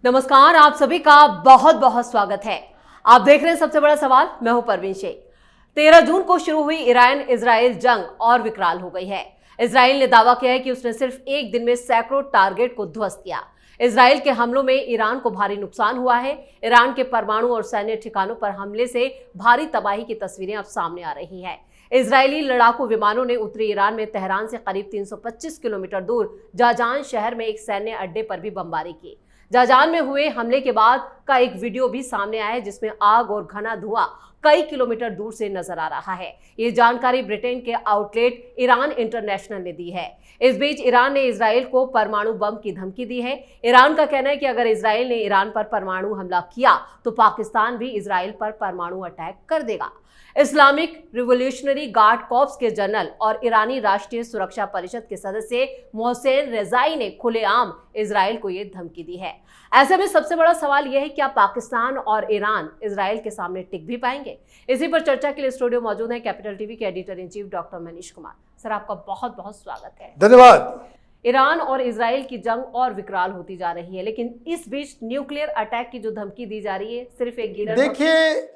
नमस्कार, आप सभी का बहुत बहुत स्वागत है। आप देख रहे हैं सबसे बड़ा सवाल। मैं हूं परवीन शेख। 13 जून को शुरू हुई ईरान इजराइल जंग और विकराल हो गई है। इजराइल ने दावा किया है कि उसने सिर्फ एक दिन में सैकड़ों टारगेट को ध्वस्त किया। इजराइल के हमलों में ईरान को भारी नुकसान हुआ है। ईरान के परमाणु और सैन्य ठिकानों पर हमले से भारी तबाही की तस्वीरें अब सामने आ रही है। इजरायली लड़ाकू विमानों ने उत्तरी ईरान में तेहरान से करीब 325 किलोमीटर दूर जाजान शहर में एक सैन्य अड्डे पर भी बमबारी की। जाजान में हुए हमले के बाद का एक वीडियो भी सामने आया है, जिसमें आग और घना धुआं कई किलोमीटर दूर से नजर आ रहा है। ये जानकारी ब्रिटेन के आउटलेट ईरान इंटरनेशनल ने दी है। इस बीच ईरान ने इजराइल को परमाणु बम की धमकी दी है। ईरान का कहना है कि अगर इजराइल ने ईरान पर परमाणु हमला किया तो पाकिस्तान भी इजराइल पर परमाणु अटैक कर देगा। इस्लामिक रिवोल्यूशनरी गार्ड कॉर्प्स के जनरल और ईरानी राष्ट्रीय सुरक्षा परिषद के सदस्य मोहसेन रेजाई ने खुलेआम इजराइल को यह धमकी दी है। ऐसे में सबसे बड़ा सवाल यह है, क्या पाकिस्तान और ईरान इजराइल के सामने टिक भी पाएंगे? इसी पर चर्चा के लिए स्टूडियो मौजूद है कैपिटल टीवी के editor in chief doctor Manish Kumar. Sir, आपका बहुत बहुत स्वागत है। धन्यवाद। ईरान और इजराइल की जंग और विकराल होती जा रही है, लेकिन इस बीच न्यूक्लियर अटैक की जो धमकी दी जा रही है, सिर्फ एक गिरर। देखिए,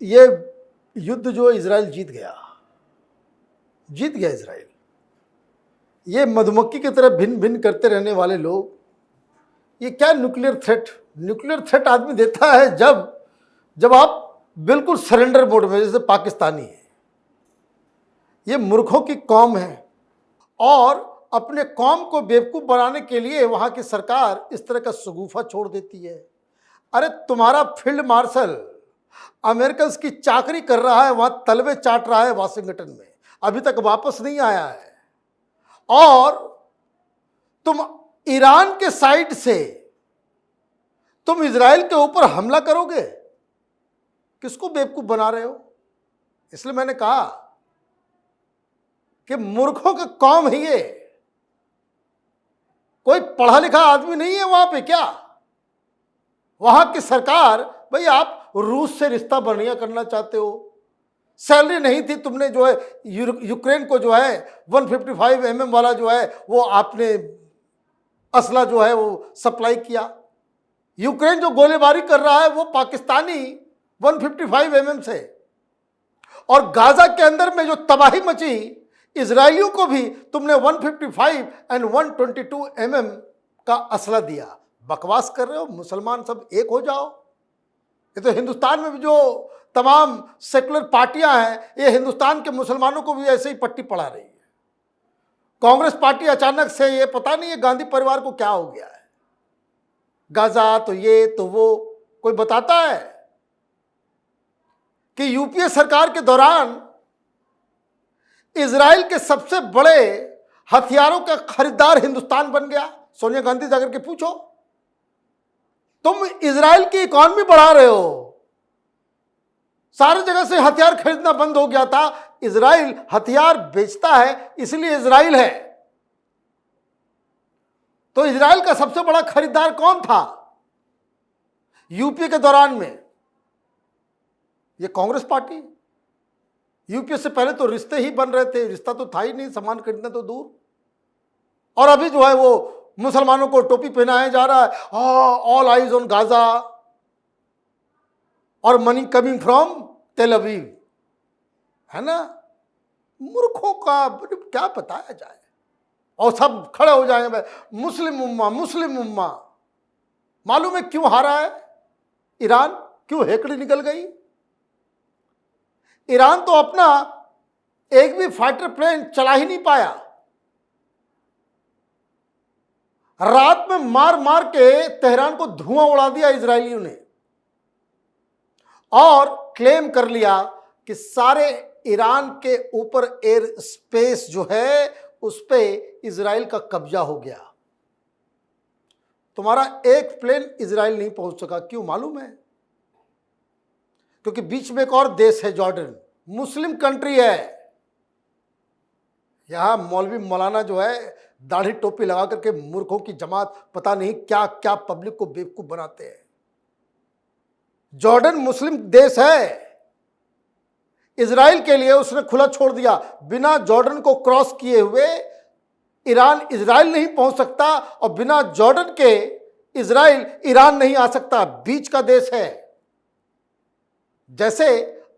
ये युद्ध जो इजराइल जीत गया इजराइल। ये मधुमक्खी की तरह भिन्न भिन्न करते रहने वाले लोग, ये क्या न्यूक्लियर थ्रेट आदमी देता है जब आप बिल्कुल सरेंडर मोड में, जैसे पाकिस्तानी है। ये मूर्खों की कौम है और अपने कौम को बेवकूफ़ बनाने के लिए वहाँ की सरकार इस तरह का शगुफा छोड़ देती है। अरे, तुम्हारा फील्ड मार्शल अमेरिकन की चाकरी कर रहा है, वहाँ तलवे चाट रहा है वाशिंगटन में, अभी तक वापस नहीं आया है। और तुम ईरान के साइड से तुम इजराइल के ऊपर हमला करोगे? किसको बेवकूफ़ बना रहे हो? इसलिए मैंने कहा कि मूर्खों की कौम है ये। कोई पढ़ा लिखा आदमी नहीं है वहां पे क्या? वहां की सरकार, भाई आप रूस से रिश्ता बढ़िया करना चाहते हो, सैलरी नहीं थी, तुमने जो है यूक्रेन को जो है 155 mm वाला जो है वो आपने असला जो है वो सप्लाई किया। यूक्रेन जो गोलीबारी कर रहा है वो पाकिस्तानी 155 mm से। और गाजा के अंदर में जो तबाही मची, इजरायलियों को भी तुमने 155 एंड 122 mm का असला दिया। बकवास कर रहे हो? मुसलमान सब एक हो जाओ। ये तो हिंदुस्तान में भी जो तमाम सेकुलर पार्टियां हैं, ये हिंदुस्तान के मुसलमानों को भी ऐसे ही पट्टी पढ़ा रही है। कांग्रेस पार्टी अचानक से, ये पता नहीं है गांधी परिवार को क्या हो गया है, गाजा तो ये तो वो, कोई बताता है कि यूपीए सरकार के दौरान इजराइल के सबसे बड़े हथियारों का खरीदार हिंदुस्तान बन गया। सोनिया गांधी जाकर के पूछो। तुम इजराइल की इकॉनमी बढ़ा रहे हो, सारी जगह से हथियार खरीदना बंद हो गया था। इजराइल हथियार बेचता है, इसलिए इजराइल है। तो इजराइल का सबसे बड़ा खरीदार कौन था यूपीए के दौरान में? ये कांग्रेस पार्टी। यूपीए से पहले तो रिश्ते ही बन रहे थे, रिश्ता तो था ही नहीं, सामान खरीदना तो दूर। और अभी जो है वो मुसलमानों को टोपी पहनाया जा रहा है, ऑल आइज ऑन गाजा और मनी कमिंग फ्रॉम तेल अवीव, है ना। मूर्खों का क्या बताया जाए। और सब खड़े हो जाएंगे, मुस्लिम उम्मा। मालूम है क्यों हारा है ईरान? क्यों हेकड़ी निकल गई? ईरान तो अपना एक भी फाइटर प्लेन चला ही नहीं पाया। रात में मार मार के तेहरान को धुआं उड़ा दिया इजरायलियों ने और क्लेम कर लिया कि सारे ईरान के ऊपर एयर स्पेस जो है उस पे इजराइल का कब्जा हो गया। तुम्हारा एक प्लेन इजराइल नहीं पहुंच सका। क्यों मालूम है? क्योंकि बीच में एक और देश है, जॉर्डन, मुस्लिम कंट्री है। यहां मौलवी मौलाना जो है दाढ़ी टोपी लगा करके मूर्खों की जमात पता नहीं क्या क्या पब्लिक को बेवकूफ बनाते हैं। जॉर्डन मुस्लिम देश है। इजराइल के लिए उसने खुला छोड़ दिया, बिना जॉर्डन को क्रॉस किए हुए ईरान इजराइल नहीं पहुंच सकता और बिना जॉर्डन के इजराइल ईरान नहीं आ सकता, बीच का देश है। जैसे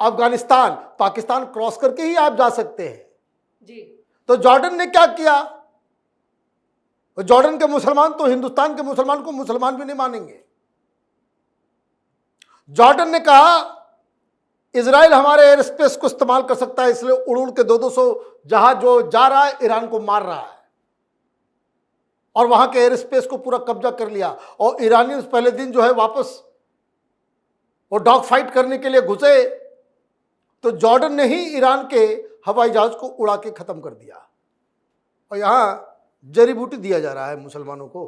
अफगानिस्तान पाकिस्तान क्रॉस करके ही आप जा सकते हैं जी। तो जॉर्डन ने क्या किया? जॉर्डन के मुसलमान तो हिंदुस्तान के मुसलमान को मुसलमान भी नहीं मानेंगे। जॉर्डन ने कहा इजराइल हमारे एयर स्पेस को इस्तेमाल कर सकता है, इसलिए उड़ उड़ के 200 जहाज जो जा रहा है ईरान को मार रहा है और वहां के एयर स्पेस को पूरा कब्जा कर लिया। और ईरानी पहले दिन जो है वापस वो डॉग फाइट करने के लिए घुसे तो जॉर्डन ने ही ईरान के हवाई जहाज को उड़ा के खत्म कर दिया। और यहां जड़ी बूटी दिया जा रहा है मुसलमानों को।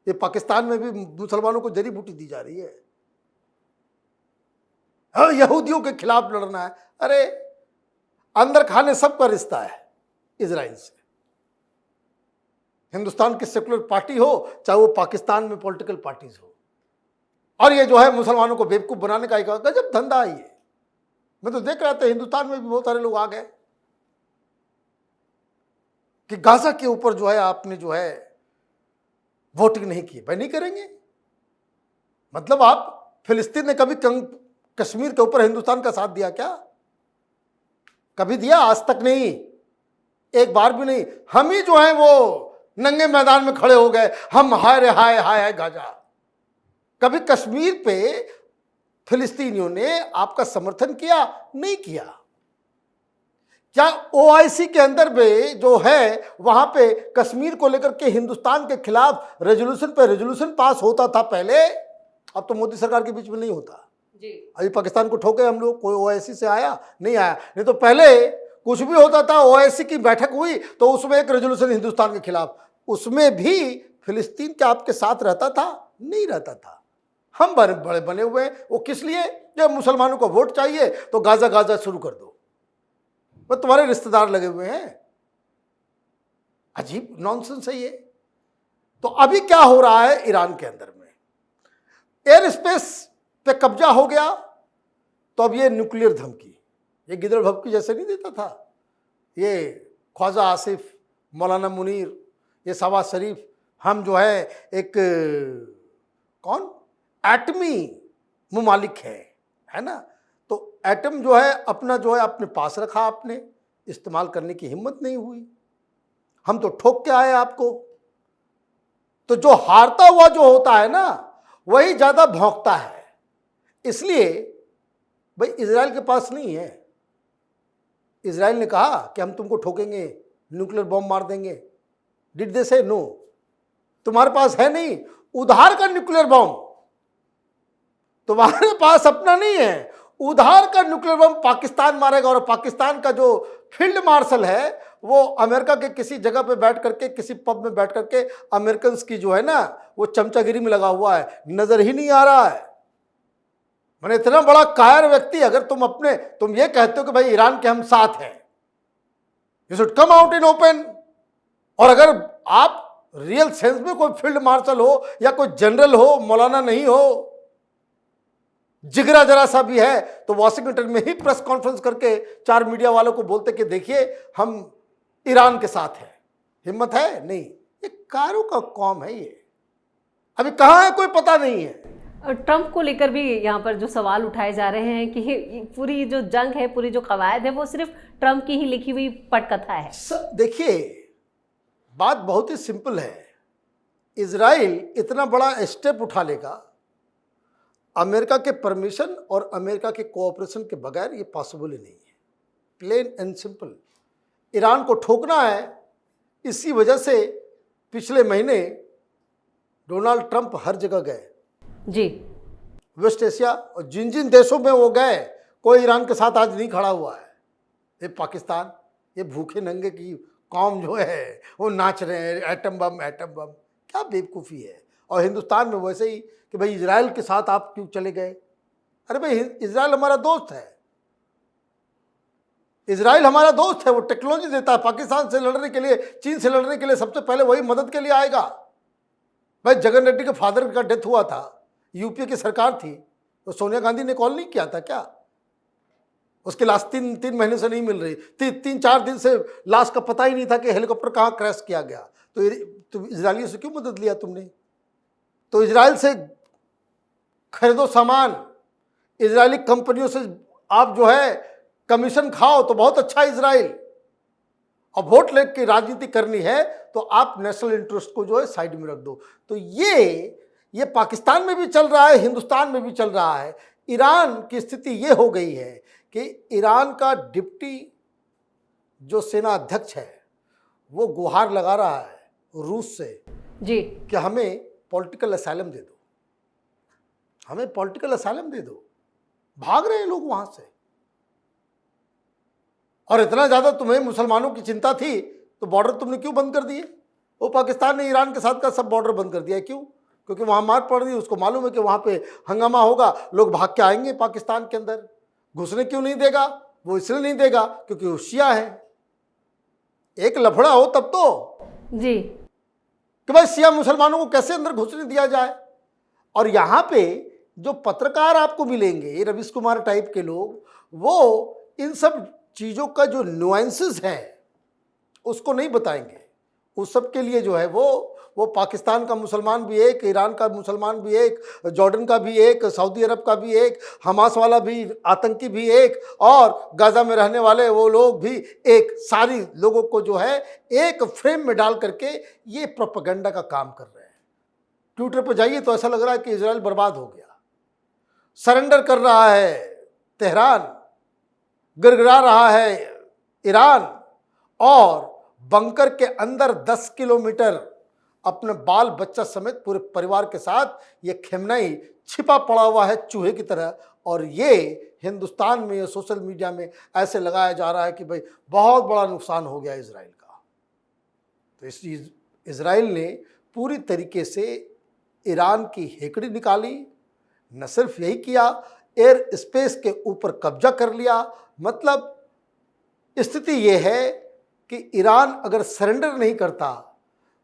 ये पाकिस्तान में भी मुसलमानों को जड़ी बूटी दी जा रही है। हाँ, यहूदियों के खिलाफ लड़ना है। अरे अंदर खाने सबका रिश्ता है इजराइल से। हिंदुस्तान की सेकुलर पार्टी हो चाहे वो पाकिस्तान में पॉलिटिकल पार्टीज हो। और ये जो है मुसलमानों को बेवकूफ बनाने का एक गजब धंधा है ये। मैं तो देख रहा था हिंदुस्तान में भी बहुत सारे लोग आ गए कि गाजा के ऊपर जो है आपने जो है वोटिंग नहीं की। भाई नहीं करेंगे मतलब आप फिलिस्तीन ने कभी कश्मीर के ऊपर हिंदुस्तान का साथ दिया क्या? कभी दिया? आज तक नहीं, एक बार भी नहीं। हम ही जो है वो नंगे मैदान में खड़े हो गए, हम हाय रे हाय हाय हाय गाजा। कभी कश्मीर पे फिलिस्तीनियों ने आपका समर्थन किया? नहीं किया। क्या ओआईसी के अंदर भी जो है वहां पे कश्मीर को लेकर के हिंदुस्तान के खिलाफ रेजोल्यूशन पे रेजोल्यूशन पास होता था पहले? अब तो मोदी सरकार के बीच में नहीं होता जी। अभी पाकिस्तान को ठोके हम लोग, कोई ओआईसी से आया नहीं आया। नहीं तो पहले कुछ भी होता था ओआईसी की बैठक हुई तो उसमें एक रेजोल्यूशन हिंदुस्तान के खिलाफ, उसमें भी फिलिस्तीन के आपके साथ रहता था? नहीं रहता था। हम बड़े बने हुए हैं। वो किस लिए? जब मुसलमानों को वोट चाहिए तो गाजा गाजा शुरू कर दो, वो तुम्हारे रिश्तेदार लगे हुए हैं। अजीब नॉनसेंस है ये। तो अभी क्या हो रहा है ईरान के अंदर में? एयर स्पेस पे कब्जा हो गया तो अब ये न्यूक्लियर धमकी, ये गिदड़ भपकी जैसे नहीं देता था ये ख्वाजा आसिफ, मौलाना मुनीर, ये शहबाज शरीफ, हम जो है एक कौन एटमी मुमालिक है ना? तो एटम जो है अपना जो है अपने पास रखा, आपने इस्तेमाल करने की हिम्मत नहीं हुई। हम तो ठोक के आए आपको। तो जो हारता हुआ जो होता है ना वही ज्यादा भौंकता है। इसलिए भाई इजराइल के पास नहीं है। इजराइल ने कहा कि हम तुमको ठोकेंगे, न्यूक्लियर बॉम्ब मार देंगे। डिड दे से नो? तुम्हारे पास है नहीं उधार का न्यूक्लियर बॉम्ब, तुम्हारे पास अपना नहीं है। उधार का न्यूक्लियर बम पाकिस्तान मारेगा। और पाकिस्तान का जो फील्ड मार्शल है वो अमेरिका के किसी जगह पे बैठ करके, किसी पब में बैठ करके अमेरिकन की जो है ना वो चमचागिरी में लगा हुआ है, नजर ही नहीं आ रहा है। मैंने इतना बड़ा कायर व्यक्ति, अगर तुम ये कहते हो कि भाई ईरान के हम साथ हैं, you should come out in open. और अगर आप रियल सेंस में कोई फील्ड मार्शल हो या कोई जनरल हो, मौलाना नहीं हो, जिगरा जरा सा भी है, तो वॉशिंगटन में ही प्रेस कॉन्फ्रेंस करके 4 मीडिया वालों को बोलते कि देखिए हम ईरान के साथ हैं। हिम्मत है? नहीं। ये कारों का कौम है ये। अभी कहाँ है कोई पता नहीं है। और ट्रंप को लेकर भी यहाँ पर जो सवाल उठाए जा रहे हैं कि पूरी जो जंग है, पूरी जो कवायद है, वो सिर्फ ट्रंप की ही लिखी हुई पटकथा है। देखिए बात बहुत ही सिंपल है। इजराइल इतना बड़ा स्टेप उठा लेगा अमेरिका के परमिशन और अमेरिका के कोऑपरेशन के बगैर, ये पॉसिबल ही नहीं है। Plane and simple. ईरान को ठोकना है। इसी वजह से पिछले महीने डोनाल्ड ट्रंप हर जगह गए जी, वेस्ट एशिया, और जिन जिन देशों में वो गए कोई ईरान के साथ आज नहीं खड़ा हुआ है। ये पाकिस्तान, ये भूखे नंगे की कौम जो है वो नाच रहे हैं एटम बम एटम बम। क्या बेवकूफ़ी है। और हिंदुस्तान में वैसे ही कि भाई इजराइल के साथ आप क्यों चले गए? अरे भाई इजराइल हमारा दोस्त है। इजराइल हमारा दोस्त है, वो टेक्नोलॉजी देता है। पाकिस्तान से लड़ने के लिए, चीन से लड़ने के लिए सबसे पहले वही मदद के लिए आएगा। भाई जगन रेड्डी के फादर का डेथ हुआ था, यूपीए की सरकार थी, तो सोनिया गांधी ने कॉल नहीं किया था क्या? उसकी लाश तीन महीने से नहीं मिल रही, 3-4 दिन से लाश का पता ही नहीं था कि हेलीकॉप्टर कहाँ क्रैश किया गया। तो इजरायलियों से क्यों मदद लिया तुमने? तो इजराइल से खरीदो सामान, इजरायली कंपनियों से आप जो है कमीशन खाओ तो बहुत अच्छा इजराइल। और वोट लेके राजनीति करनी है तो आप नेशनल इंटरेस्ट को जो है साइड में रख दो। तो ये पाकिस्तान में भी चल रहा है, हिंदुस्तान में भी चल रहा है। ईरान की स्थिति ये हो गई है कि ईरान का डिप्टी जो सेना अध्यक्ष है वो गुहार लगा रहा है रूस से जी कि हमें पॉलिटिकल असाइलम दे दो, हमें पॉलिटिकल असाइलम दे दो। भाग रहे हैं लोग वहां से। और इतना ज्यादा तुम्हें मुसलमानों की चिंता थी तो बॉर्डर तुमने क्यों बंद कर दिए? वो पाकिस्तान ने ईरान के साथ का सब बॉर्डर बंद कर दिया। क्यों? क्योंकि वहां मार पड़ रही है, उसको मालूम है कि वहां पे हंगामा होगा, लोग भाग के आएंगे पाकिस्तान के अंदर। घुसने क्यों नहीं देगा? वो इसलिए नहीं देगा क्योंकि वो शिया है। एक लफड़ा हो तब तो जी कि भाई शिया मुसलमानों को कैसे अंदर घुसने दिया जाए। और यहाँ पे जो पत्रकार आपको मिलेंगे, रवीश कुमार टाइप के लोग, वो इन सब चीज़ों का जो नुआंसेस है उसको नहीं बताएंगे। उस सब के लिए जो है वो पाकिस्तान का मुसलमान भी एक, ईरान का मुसलमान भी एक, जॉर्डन का भी एक, सऊदी अरब का भी एक, हमास वाला भी आतंकी भी एक, और गाजा में रहने वाले वो लोग भी एक। सारी लोगों को जो है एक फ्रेम में डाल करके ये प्रोपेगेंडा का काम कर रहे हैं। ट्विटर पर जाइए तो ऐसा लग रहा है कि इजराइल बर्बाद हो गया, सरेंडर कर रहा है तेहरान, गिड़गिड़ा रहा है ईरान, और बंकर के अंदर 10 किलोमीटर अपने बाल बच्चा समेत पूरे परिवार के साथ ये खेमनाई छिपा पड़ा हुआ है चूहे की तरह। और ये हिंदुस्तान में या सोशल मीडिया में ऐसे लगाया जा रहा है कि भाई बहुत बड़ा नुकसान हो गया इजराइल का। तो इस इजराइल ने पूरी तरीके से ईरान की हेकड़ी निकाली। न सिर्फ यही किया, एयर स्पेस के ऊपर कब्जा कर लिया। मतलब स्थिति यह है कि ईरान अगर सरेंडर नहीं करता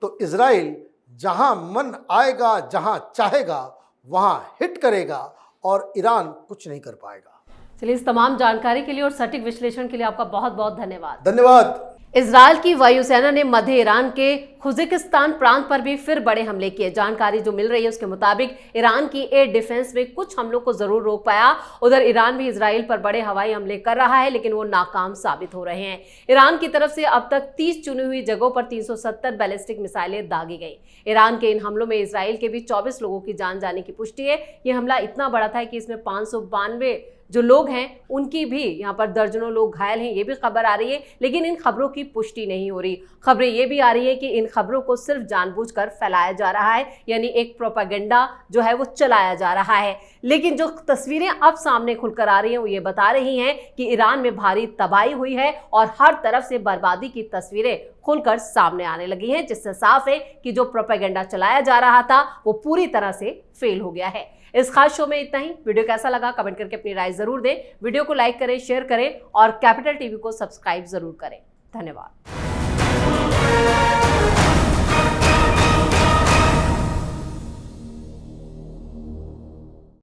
तो इजराइल जहां मन आएगा, जहां चाहेगा वहां हिट करेगा और ईरान कुछ नहीं कर पाएगा। चलिए, इस तमाम जानकारी के लिए और सटीक विश्लेषण के लिए आपका बहुत बहुत धन्यवाद। धन्यवाद। इजरायल की वायुसेना ने मध्य ईरान के खुजिस्तान प्रांत पर भी फिर बड़े हमले किए। जानकारी जो मिल रही है उसके मुताबिक ईरान की एयर डिफेंस में कुछ हमलों को जरूर रोक पाया। उधर ईरान भी इजराइल पर बड़े हवाई हमले कर रहा है, लेकिन वो नाकाम साबित हो रहे हैं। ईरान की तरफ से अब तक 30 चुनी हुई जगहों पर 370 बैलिस्टिक मिसाइलें दागी गई। ईरान के इन हमलों में इजराइल के भी 24 लोगों की जान जाने की पुष्टि है। यह हमला इतना बड़ा था कि इसमें 592 जो लोग हैं उनकी भी, यहाँ पर दर्जनों लोग घायल हैं, ये भी खबर आ रही है। लेकिन इन खबरों की पुष्टि नहीं हो रही। खबरें ये भी आ रही है कि इन खबरों को सिर्फ जानबूझकर फैलाया जा रहा है, यानी एक प्रोपेगेंडा जो है वो चलाया जा रहा है। लेकिन जो तस्वीरें अब सामने खुलकर आ रही हैं वो ये बता रही हैं कि ईरान में भारी तबाही हुई है और हर तरफ से बर्बादी की तस्वीरें खुलकर सामने आने लगी हैं, जिससे साफ है कि जो प्रोपेगेंडा चलाया जा रहा था वो पूरी तरह से फेल हो गया है। इस खास शो में इतना ही। वीडियो कैसा लगा कमेंट करके अपनी राय जरूर दें। वीडियो को लाइक करें, शेयर करें और कैपिटल टीवी को सब्सक्राइब जरूर करें। धन्यवाद।